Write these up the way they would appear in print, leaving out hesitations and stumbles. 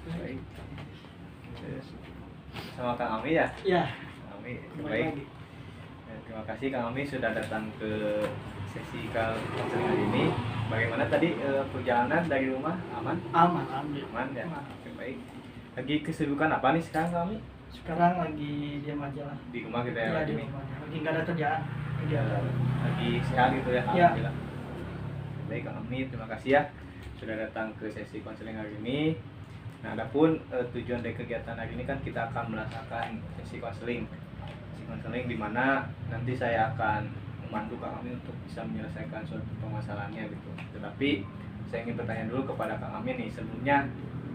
Baik. Sama Kang Ami ya? Ya, Kang Ami, kembali baik. lagi. Terima kasih Kang Ami sudah datang ke sesi konseling hari ini. Bagaimana tadi perjalanan dari rumah? Aman? Aman, alhamdulillah. Aman ya? Aman. Oke, baik. Lagi kesibukan apa nih sekarang Kang Ami? Sekarang lagi diam aja lah. Di rumah kita ya Iya, lagi di nih. rumah. Lagi nggak ada kerjaan. Kegiatan. Lagi sehat gitu ya? Iya. Alhamdulillah. Baik Kang Ami, terima kasih ya sudah datang ke sesi konseling hari ini. Nah, adapun tujuan dari kegiatan hari ini kan kita akan melaksanakan sesi konseling. Sesi konseling di mana nanti saya akan memandu Kang Amin untuk bisa menyelesaikan suatu permasalahannya gitu. Tetapi saya ingin bertanya dulu kepada Kang Amin nih, sebelumnya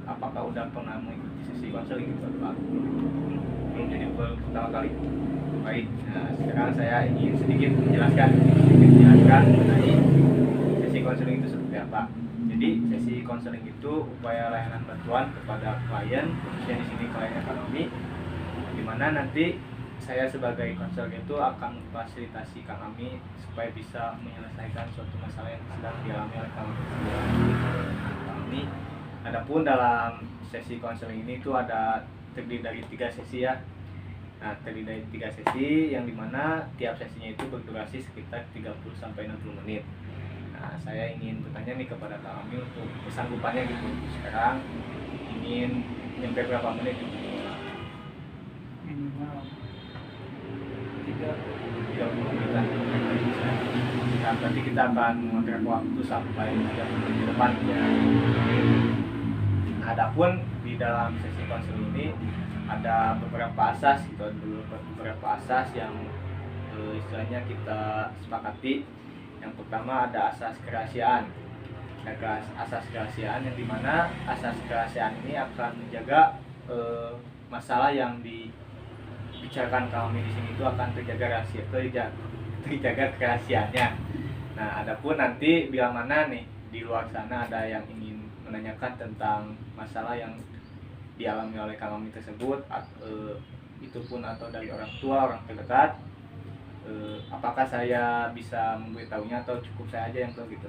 apakah udah pernah mengikuti sesi konseling gitu atau apa? Belum, jadi baru pertama kali. Baik, nah sekarang saya ingin sedikit menjelaskan mengenai sesi konseling itu seperti apa. Jadi sesi konseling itu upaya layanan bantuan kepada klien, khususnya di sini klien ekonomi, di mana nanti saya sebagai konselor itu akan memfasilitasi Kang Ami supaya bisa menyelesaikan suatu masalah yang sedang dialami oleh Kang Ami. Adapun dalam sesi konseling ini itu ada terdiri dari 3 sesi ya. Nah, terdiri dari 3 sesi yang dimana tiap sesinya itu berdurasi sekitar 30 sampai 60 menit. Nah, saya ingin bertanya nih kepada Kang Ami untuk kesanggupannya gitu. Sekarang ingin nyampe berapa menit gitu? Minimal 30 menitan. Nah, berarti kita akan mengontrak waktu sampai 30 menit ke depan ya. Nah, adapun di dalam sesi konseling ini ada beberapa asas gitu, beberapa asas yang istilahnya kita sepakati. Yang pertama ada asas kerahasiaan. Asas kerahasiaan yang dimana asas kerahasiaan ini akan menjaga masalah yang dibicarakan kami di sini itu akan terjaga terjaga kerahasiaannya. Nah, adapun nanti bila mana nih di luar sana ada yang ingin menanyakan tentang masalah yang dialami oleh kami tersebut, itu pun atau dari orang tua, orang terdekat, apakah saya bisa memberitahunya atau cukup saya aja yang tahu gitu?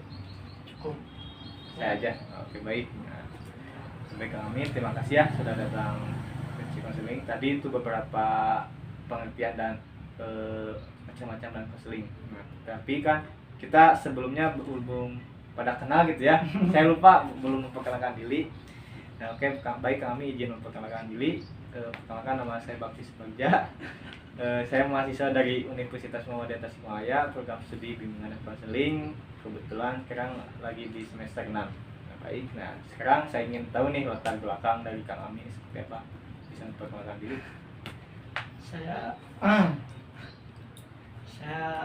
cukup. Saya aja. Oke, baik. Nah, baik Kang Amin, terima kasih ya sudah datang ke sesi konseling. Tadi itu beberapa pengertian dan macam-macam dan konseling. Nah, tapi kan kita sebelumnya belum pada kenal gitu ya. Saya lupa belum memperkenalkan diri. Nah, oke, baik kami izin memperkenalkan diri. Perkenalkan, nama saya Bakti Suparja. Saya mahasiswa dari Universitas Muhammadiyah Tasikmalaya, program studi bimbingan dan konseling. Kebetulan sekarang lagi di semester 6. Nah, baik. Nah, sekarang saya ingin tahu nih latar belakang dari Kang Ami seperti apa. Bisa memperkenalkan diri? Saya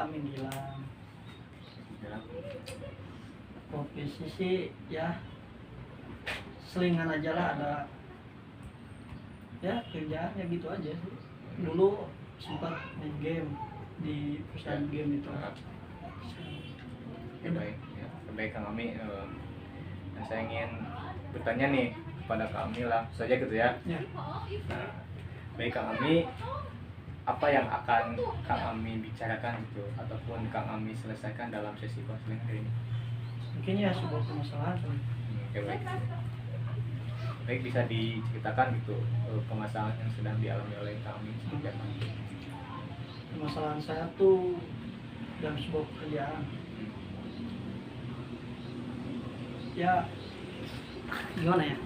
Amin Gilang. Profesi sih ya selingan aja lah, ada ya kerjaannya gitu aja sih. Dulu sempat main game di perusahaan game itu. Oke, baik. Ya, baik Kang Ami. Nah, saya ingin bertanya nih kepada Kang Ami lah saja gitu ya. Ya, Nah, baik Kang Ami, apa yang akan Kang Ami bicarakan gitu ataupun Kang Ami selesaikan dalam sesi konseling hari ini? mungkin ya sebuah permasalahan kan. Oke, baik. Baik, bisa diceritakan gitu permasalahan yang sedang dialami oleh Kang Ami seperti apa? Permasalahan saya tuh dalam sebuah pekerjaan. Ya gimana ya?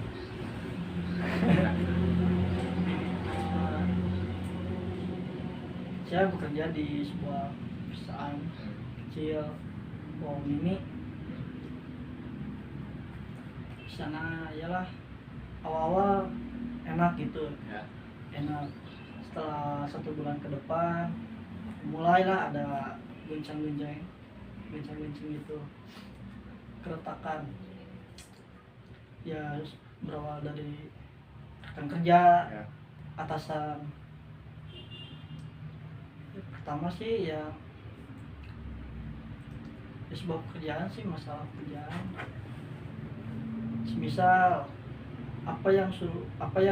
Saya bekerja di sebuah perusahaan kecil, mini. Di sana yalah awal-awal enak gitu, Ya. enak. Setelah 1 bulan ke depan, mulailah ada goncang-goncang gitu, keretakan. Ya berawal dari rekan kerja, Ya. atasan. Pertama sih ya sebuah pekerjaan sih, masalah pekerjaan. Semisal apa yang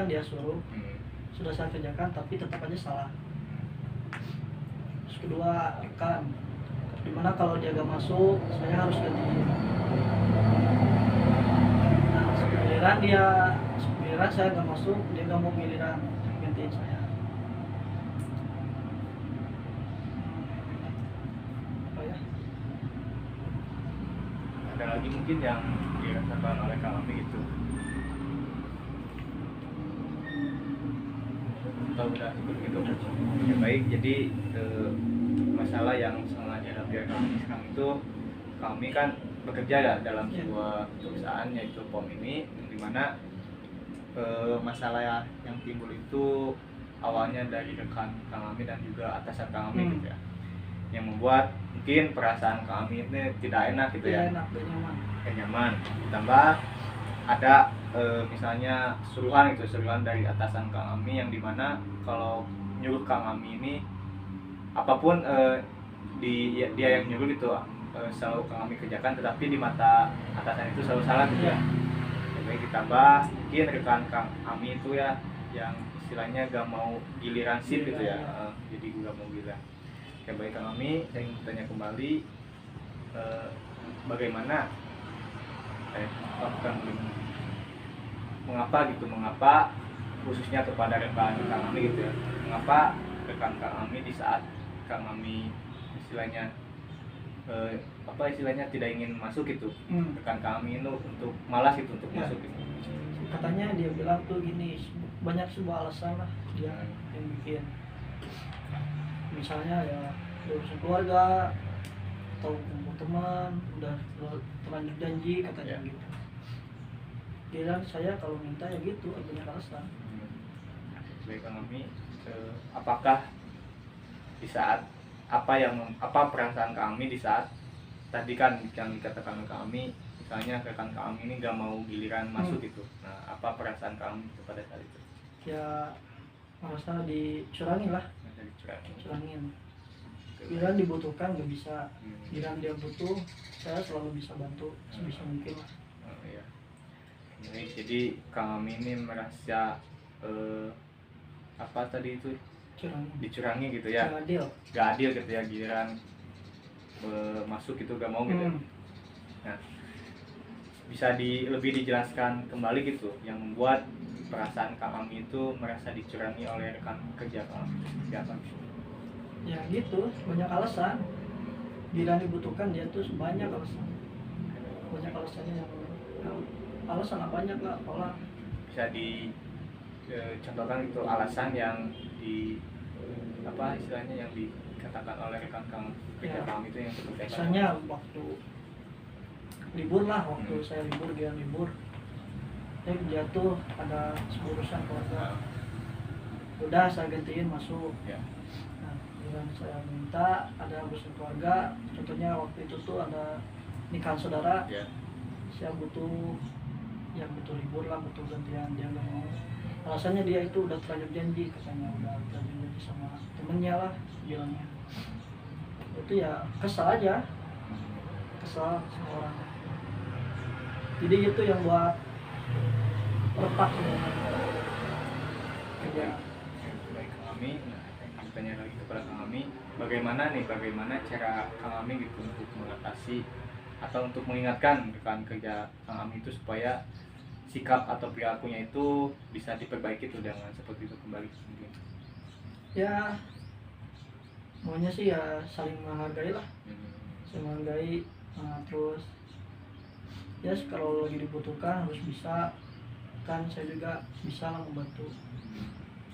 dia suruh sudah saya kerjakan tapi tetap aja salah. Terus kedua rekan, dimana kalau dia gak masuk saya harus ganti. Nah, giliran giliran saya nggak masuk, dia nggak mau giliran gantiin saya. Apa ya? Ada lagi mungkin yang dirasakan oleh kami gitu, atau udah ikut gitu? Ya baik, jadi masalah yang sangat dihadapi kami sekarang itu, kami kan bekerja ya dalam sebuah perusahaan yaitu POM ini, yang dimana masalah yang timbul itu awalnya dari rekan kami dan juga atasan kami gitu ya, yang membuat mungkin perasaan kami ini tidak enak gitu ya, Enak, gak nyaman. Ditambah ada misalnya suruhan dari atasan kami, yang dimana kalau nyuruh kami ini apapun dia yang nyuruh gitu, selalu kami kerjakan, tetapi di mata atasan itu selalu salah gitu ya. Jadi ditambah mungkin rekan kami itu ya yang istilahnya gak mau giliran sip gitu ya, jadi gak mau giliran. Oke, baik kami, saya ingin bertanya kembali, bagaimana mengapa khususnya kepada rekan kami gitu ya, mengapa rekan kami di saat kami istilahnya tidak ingin masuk gitu, rekan kami itu untuk malas itu untuk masuk gitu. Katanya dia bilang tuh gini, banyak sebuah alasan lah dia yang bikin, misalnya ya urusan keluarga atau kumpul teman, udah terlanjur janji katanya gitu. Dia bilang saya kalau minta ya gitu, banyak alasan. Baik kami, apakah di saat apa perasaan kami di saat tadi kan yang dikatakan kami, misalnya rekan kami ini gak mau giliran masuk gitu, nah apa perasaan kami pada saat itu? Ya merasa dicurangin lah, curangin. Giliran dibutuhkan gak bisa, giliran dia butuh saya selalu bisa bantu sebisa mungkin lah. Iya. Jadi kami ini merasa apa tadi itu dicurangi gitu ya, gak adil gitu ya, giliran masuk itu gak mau gitu. Nah, bisa lebih dijelaskan kembali gitu yang membuat perasaan kami itu merasa dicurangi oleh rekan kerja kami siapa? Ya gitu, banyak alasan. Giliran dibutuhkan dia tuh banyak alasannya, yang alasan banyak lah, pola. Bisa dicontohkan itu alasan yang istilahnya yang dikatakan oleh rekan kerja kami itu yang seperti apa? Misalnya waktu libur lah, saya libur, dia libur, dia tuh ada urusan keluarga, udah saya gantiin masuk. Nah, giliran saya minta ada urusan keluarga, contohnya waktu itu tuh ada nikahan saudara, saya butuh libur lah, butuh gantian, dia nggak mau. Alasannya dia itu udah terlanjur janji, katanya udah terlanjur janji sama temennya lah bilangnya. Itu ya kesal sama orang. Jadi itu yang buat retak kerja. Baik kami, bertanya lagi kepada kami, bagaimana cara kami gitu untuk mengatasi atau untuk mengingatkan rekan kerja kami itu supaya sikap atau perilakunya itu bisa diperbaiki tuh dengan seperti itu kembali mungkin. Ya maunya sih ya saling menghargai lah, saling menghargai, terus ya kalau lagi dibutuhkan harus bisa, kan saya juga bisa lah membantu,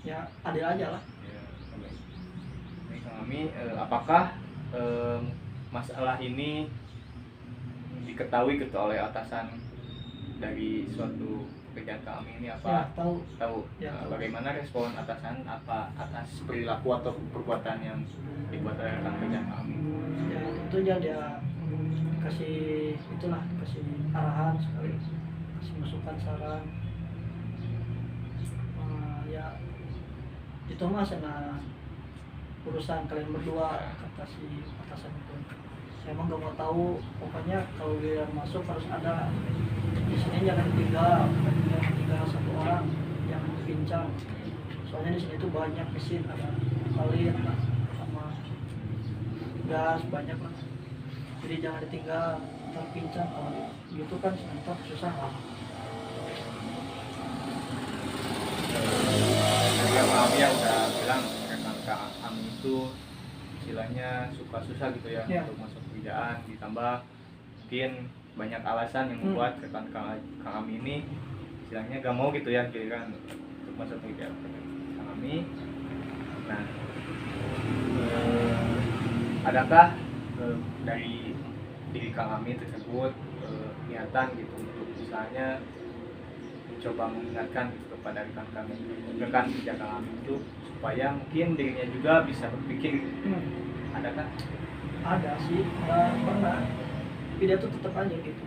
ya adil aja lah. Ini kami, apakah masalah ini diketahui gitu oleh atasan dari suatu pekerjaan kami ini apa? Ya, tahu. Ya, tahu. Bagaimana respon atasan atas perilaku atau perbuatan yang dibuat oleh rekan kerja kami? Ya tentunya dia kasih arahan sekali, kasih masukan, saran. Ya itu mah sana urusan kalian berdua, kata si atasan itu. Saya emang gak mau tahu, pokoknya kalau dia masuk harus ada di sini, jangan tinggal satu orang yang pincang. Soalnya di sini tuh banyak mesin, ada salin sama gas banyak lah. Jadi jangan ditinggal, terpincang, kalau gitu kan sebentar susah lah. kami ya udah bilang rekan kami itu istilahnya suka susah gitu ya Ya. untuk masuk kerjaan, ditambah mungkin banyak alasan yang membuat rekan kami ini istilahnya gak mau gitu ya giliran untuk masuk kerja kami. Nah, adakah dari diri kami tersebut niatan gitu untuk misalnya mencoba mengingatkan gitu kepada rekan kerja kami itu supaya mungkin dirinya juga bisa berpikir gitu. Adakah? Ada sih, pernah, tapi dia tuh tetap aja gitu,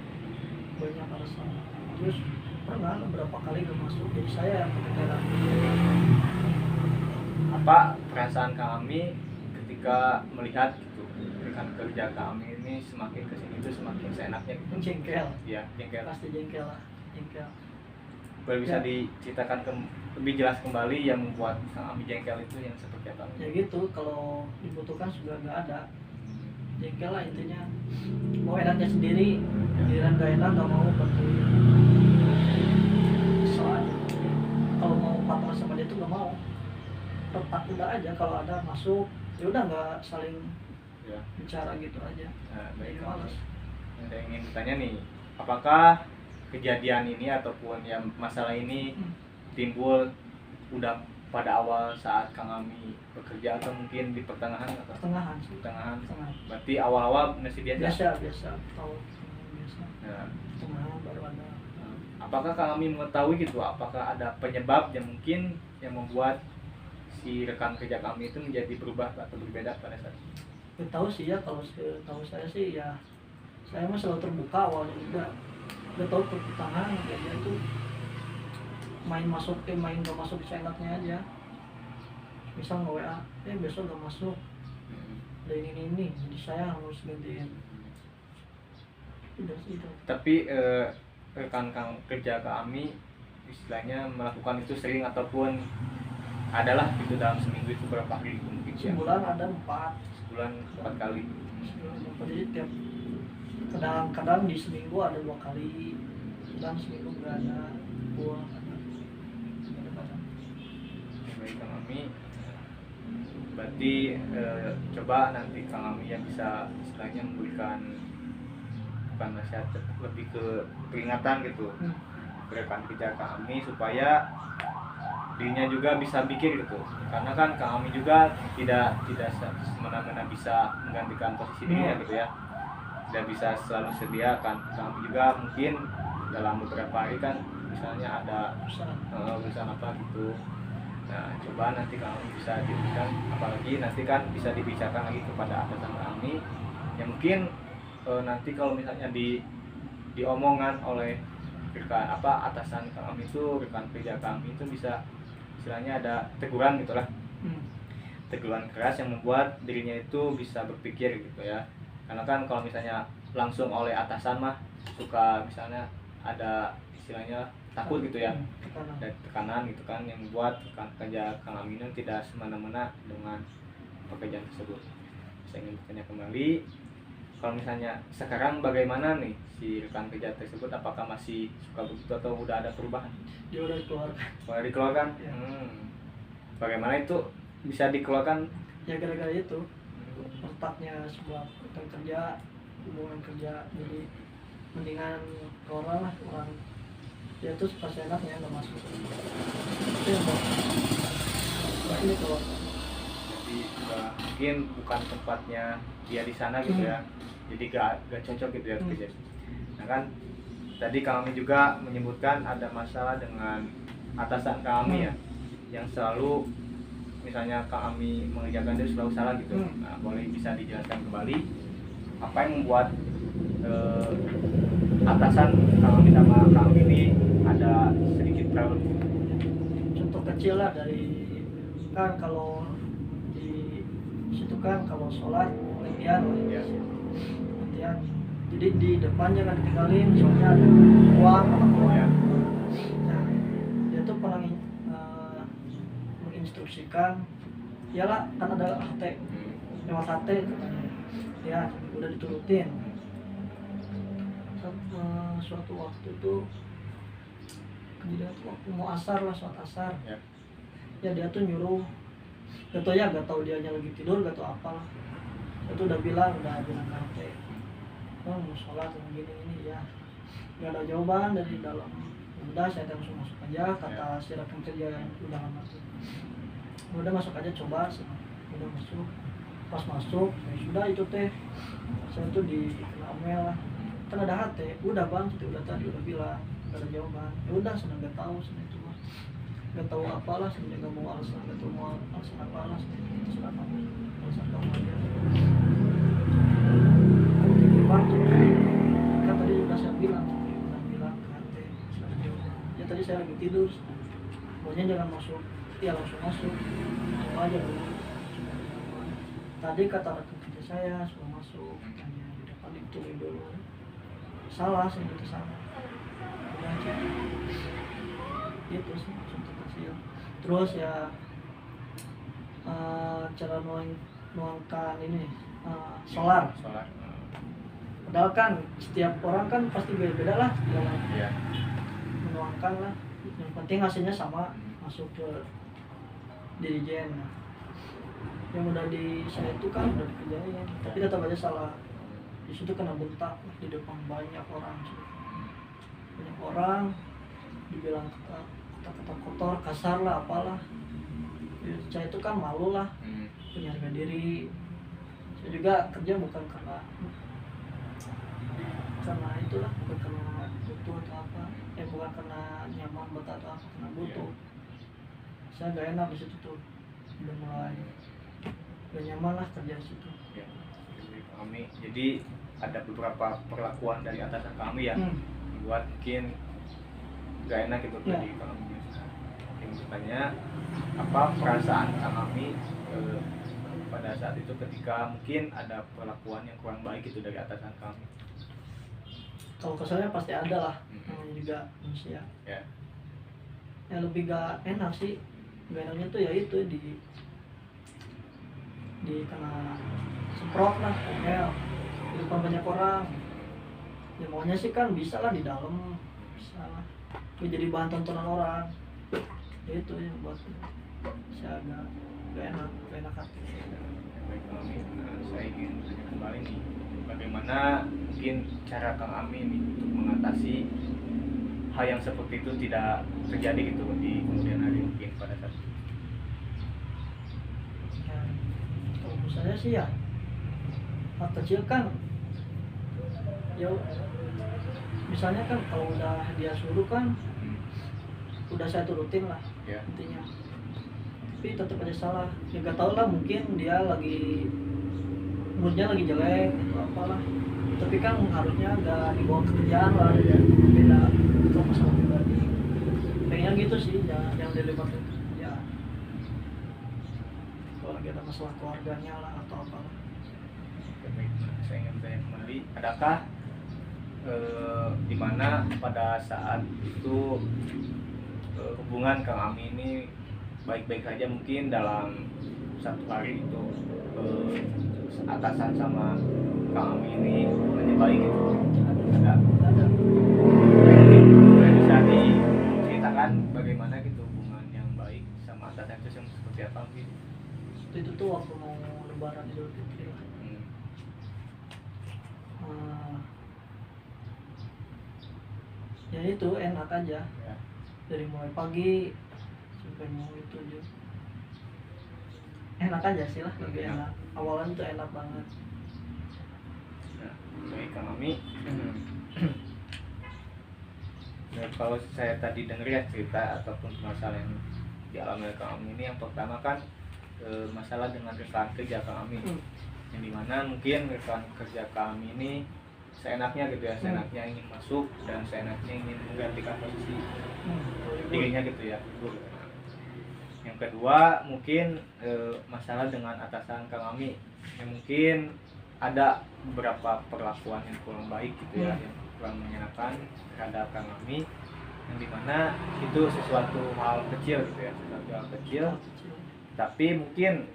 banyak alasan. Terus pernah beberapa kali gak masuk, jadi saya yang kepikiran. Apa perasaan kami ketika melihat gitu rekan kerja kami ini semakin kesini itu semakin seenaknya gitu? Jengkel, Iya, jengkel. pasti jengkel lah, jengkel. Boleh bisa Ya. diceritakan lebih jelas kembali yang membuat kami jengkel itu yang seperti apa? Ya gitu, kalau dibutuhkan juga nggak ada, jengkel lah intinya. Mau enaknya sendiri, giliran gak enak gak mau bantuin. Soalnya kalau mau partner sama dia tuh gak mau, tetap udah aja kalau ada masuk, ya udah nggak saling Ya. bicara gitu aja. Nah, baik. Jadi males. Saya ingin bertanya nih, apakah kejadian ini ataupun yang masalah ini timbul udah pada awal saat Kang Ami bekerja atau mungkin di pertengahan atau Pertengahan sih. pertengahan? Pertengahan. Berarti awal-awal masih biasa. Biasa tahu biasa. Nah, Pertengahan baru ada. apakah Kang Ami mengetahui gitu? Apakah ada penyebab yang mungkin yang membuat si rekan kerja kami itu menjadi berubah atau berbeda pada saat itu? Nggak tahu sih ya, kalau tahu saya sih ya, saya mah selalu terbuka awalnya juga. Udah tahu pertengahan ya dia tuh main gak masuk seenaknya aja. Misal nge-WA, besok gak masuk, ada ini, jadi saya harus gantiin. Udah sih itu. Tapi rekan kerja kami istilahnya melakukan itu sering ataupun adalah itu dalam seminggu itu berapa kali mungkin ya? Sebulan ada 4. Sebulan 4 kali. Jadi tiap kadang-kadang di seminggu ada 2 kali, dan seminggu nggak ada 2 kadang-kadang. Baik Kang Ami, berarti coba nanti Kang Ami yang bisa istilahnya memberikan bukan nasihat, lebih ke peringatan gitu ke rekan kerja Kang Ami supaya dirinya juga bisa pikir gitu, karena kan Kang Ami juga tidak semena-mena bisa menggantikan posisi dirinya gitu ya, tidak bisa selalu sedia kan. Kang Ami juga mungkin dalam beberapa hari kan misalnya ada urusan apa gitu. Nah, coba nanti Kang Ami bisa diberikan, apalagi nanti kan bisa dibicarakan lagi kepada atasan Kang Ami yang mungkin nanti kalau misalnya diomongan oleh rekan atasan Kang Ami itu, rekan kerja kami itu bisa istilahnya ada teguran gitulah, teguran keras yang membuat dirinya itu bisa berpikir gitu ya. Karena kan kalau misalnya langsung oleh atasan mah suka misalnya ada istilahnya takut gitu ya, dan tekanan gitu kan, yang membuat rekan kerja Kang Ami tidak semena-mena dengan pekerjaan tersebut. Saya ingin bertanya kembali, kalau misalnya sekarang bagaimana nih si rekan kerja tersebut, apakah masih suka begitu atau udah ada perubahan? Dia udah dikeluarkan. Boleh dikeluarkan? Ya. Bagaimana itu bisa dikeluarkan? Ya gara-gara itu retaknya sebuah rekan kerja, hubungan kerja, jadi mendingan keluar lah orang. Dia tuh suka seenaknya nggak masuk. Itu yang ini kalau Jadi mungkin bukan tempatnya dia di sana gitu ya, jadi gak cocok gitu ya kerja. Nah kan tadi kami juga menyebutkan ada masalah dengan atasan kami ya, yang selalu misalnya kami mengerjakan dia selalu salah gitu. Nah, boleh bisa dijelaskan kembali apa yang membuat atasan kami sama kami ini ada sedikit problem? contoh kecil lah dari kan kalau di situ kan kalau sholat latihan Ya. latihan, jadi di depan jangan ditinggalin soalnya ada uang Ya. Nah, dia tuh pernah menginstruksikan, iyalah kan ada HT, lewat HT katanya. Ya udah diturutin. Suatu waktu tuh kejadian tuh waktu mau asar lah, sholat asar. Ya. ya dia tuh nyuruh, gak tau ya, gak tau dianya lagi tidur, gak tau apalah. Saya tuh udah bilang ke HP, oh mau sholat atau gini ini ya, gak ada jawaban dari dalam. Udah saya langsung masuk aja, kata si rekan kerja yang udah lama tuh, udah masuk aja coba. Udah masuk, pas masuk ya sudah itu teh, saya tuh di email lah, kan ada HT, udah bang, udah tadi udah bilang, gak ada jawaban. Ya udah, senang gak tahu, senang itu mah gak tahu apalah, senang gak mau alasan, gak tahu mau alasan apalah, senang terserah kamu, alasan kamu aja. Aku tinggi banget, kan tadi udah saya bilang ke HT, senang jawaban. Ya tadi saya lagi tidur, pokoknya jangan masuk, ya langsung masuk, coba aja dulu. Tadi kata rekan kerja saya sebelum masuk, katanya di depan ditunggu dulu. Salah, saya itu salah. Udah aja. Gitu sih contoh hasil. Terus ya cara nuangkan ini solar. Padahal kan setiap orang kan pasti beda-beda lah dalam menuangkan lah. Yang penting hasilnya sama, masuk ke dirijen. Yang udah di saya itu kan udah dikerjain, tapi tetap aja salah. Di situ kena bentak di depan banyak orang, dibilang kata-kata kotor, kasar lah, apalah. Ya, saya itu kan malu lah, punya harga diri. Saya juga kerja bukan karena itulah, bukan karena butuh atau apa, bukan karena nyaman betah atau apa, karena butuh. Saya gak enak di situ tuh, udah mulai gak nyaman lah kerja di situ. Ya, kami jadi ada beberapa perlakuan dari atasan kami ya, buat mungkin gak enak gitu di kami. Yang bertanya apa perasaan kami pada saat itu ketika mungkin ada perlakuan yang kurang baik itu dari atasan kami. Kalau kesannya pasti ada lah, namanya juga manusia. Ya lebih gak enak sih, gak enaknya tuh ya itu di kena semprot lah, ya di depan banyak orang. Ya maunya sih kan bisa lah di dalam, bisa lah. Jadi bahan tontonan orang. Ya itu yang buat saya agak gak enak hati. Baik Kang Ami, saya ingin tanya kembali nih, bagaimana mungkin cara Kang Ami nih untuk mengatasi hal yang seperti itu tidak terjadi gitu di kemudian hari mungkin pada saat itu. Ya, kalau menurut saya sih ya hal kecil kan, ya misalnya kan kalau udah dia suruh kan udah saya turutin lah intinya, tapi tetap aja salah. Ya gak tau lah, mungkin dia lagi moodnya lagi jelek atau apalah, tapi kan harusnya gak dibawa ke kerjaan lah, beda itu masalah pribadi. Pengennya gitu sih, jangan dilibatkan ke kerjaan kalau lagi ada masalah keluarganya lah atau apalah. Baik, saya ingin bertanya kembali, adakah dimana pada saat itu hubungan Kang Ami ini baik-baik saja, mungkin dalam satu hari itu atasan sama Kang Ami ini hubungannya baik gitu? Ada. Boleh bisa diceritakan bagaimana gitu hubungan yang baik sama atasan itu seperti apa mungkin? Itu tuh waktu mau lebaran Idul Fitri lah. Ya itu enak aja ya. Dari mulai pagi sampai mau itu aja enak aja sih lah, lebih enak. Awalan tuh enak banget. Nah, baik Kang Ami. Nah, kalau saya tadi dengar ya cerita ataupun masalah yang dialami Kang Ami ini, yang pertama kan masalah dengan rekan kerja Kang Ami, yang dimana mungkin rekan kerja kami ini seenaknya gitu ya, seenaknya ingin masuk dan seenaknya ingin menggantikan posisi dirinya gitu ya. Yang kedua mungkin masalah dengan atasan Kang Ami, yang mungkin ada beberapa perlakuan yang kurang baik gitu ya, yang kurang menyenangkan terhadap Kang Ami, yang dimana itu sesuatu hal kecil gitu ya, sesuatu hal kecil, tapi mungkin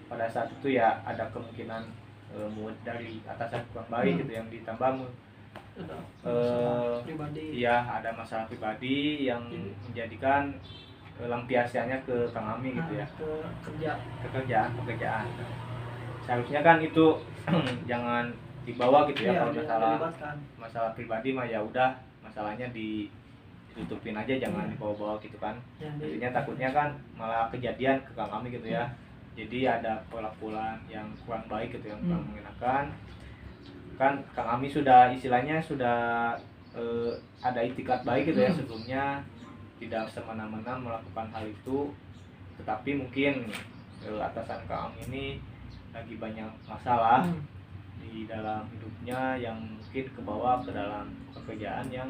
pada saat itu ya ada kemungkinan mood dari atasan kurang baik gitu, yang ditambah pribadi. Ya ada masalah pribadi yang menjadikan lampiasannya ke Kang Ami gitu ya, ke kerja. ke pekerjaan. Seharusnya kan itu jangan dibawa gitu ya, Iya, kalau masalah dilibatkan. masalah pribadi mah ya udah masalahnya ditutupin aja, jangan Iya. dibawa-bawa gitu kan. Yang Jadinya takutnya kan malah kejadian ke Kang Ami gitu ya. Jadi ada perlakuan yang kurang baik gitu, yang kurang mengenakan. Kan Kang Ami sudah istilahnya sudah ada itikat baik gitu ya sebelumnya, tidak semena-mena melakukan hal itu. Tetapi mungkin atasan Kang Ami ini lagi banyak masalah di dalam hidupnya yang mungkin kebawa ke dalam pekerjaan yang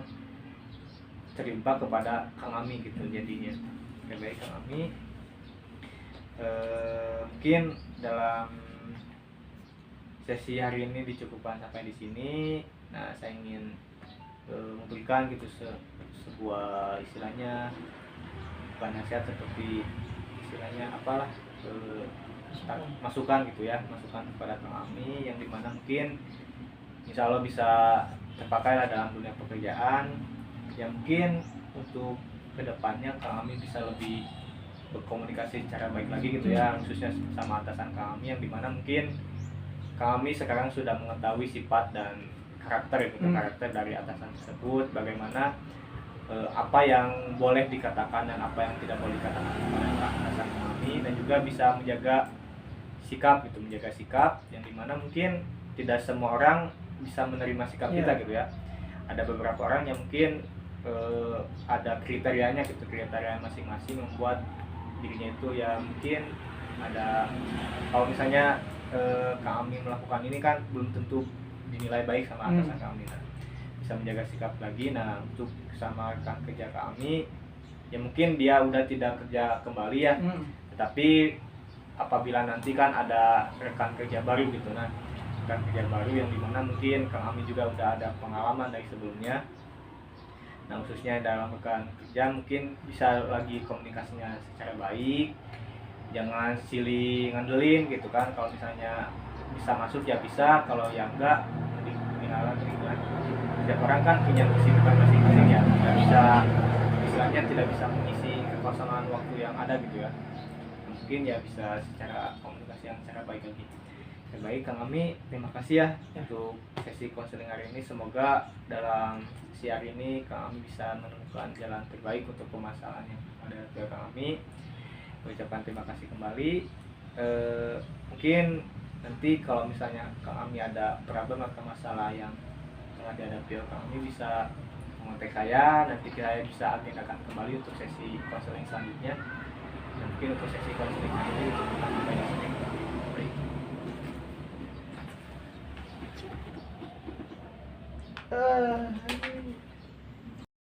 terimpa kepada Kang Ami gitu jadinya. Lebih baik Kang Ami mungkin dalam sesi hari ini dicukupkan sampai di sini. Nah, saya ingin memberikan gitu sebuah istilahnya bukan nasihat, seperti istilahnya apalah masukan gitu ya, masukan kepada Kang Ami yang dimana mungkin insya Allah bisa terpakai lah dalam dunia pekerjaan. Ya mungkin untuk kedepannya Kang Ami bisa lebih berkomunikasi secara baik lagi gitu ya, khususnya sama atasan Kang Ami, yang dimana mungkin Kang Ami sekarang sudah mengetahui sifat dan karakter gitu, karakter dari atasan tersebut, bagaimana apa yang boleh dikatakan dan apa yang tidak boleh dikatakan kepada atasan Kang Ami, dan juga bisa menjaga sikap gitu, menjaga sikap yang dimana mungkin tidak semua orang bisa menerima sikap kita gitu ya. Ada beberapa orang yang mungkin ada kriterianya gitu, kriteria masing-masing membuat dirinya itu ya mungkin ada, kalau misalnya Kang Ami melakukan ini kan belum tentu dinilai baik sama atasan Kang Ami. Nah, bisa menjaga sikap lagi. Nah, untuk sama rekan kerja Kang Ami ya mungkin dia udah tidak kerja kembali ya, tetapi apabila nanti kan ada rekan kerja baru gitu, nah rekan kerja baru yang dimana mungkin Kang Ami juga udah ada pengalaman dari sebelumnya. Nah, khususnya dalam rekan kerja mungkin bisa lagi komunikasinya secara baik, jangan silih ngandelin gitu kan. Kalau misalnya bisa masuk ya bisa, kalau yang enggak tinggalan. Setiap orang kan punya kesibukan masing-masing ya, tidak bisa istilahnya tidak bisa mengisi kekosongan waktu yang ada gitu ya. Mungkin ya bisa secara komunikasi yang secara baik lagi. Baik Kang Ami, terima kasih ya untuk sesi konseling hari ini. Semoga dalam sesi hari ini Kang Ami bisa menemukan jalan terbaik untuk permasalahan yang ada di Kang Ami. Ucapkan terima kasih kembali. Mungkin nanti kalau misalnya Kang Ami ada problem atau masalah yang telah dihadapi Kang Ami bisa mengontak saya. Nanti saya bisa agendakan kembali untuk sesi konseling selanjutnya. Dan mungkin untuk sesi konseling hari ini kita banyak sekali. Baik.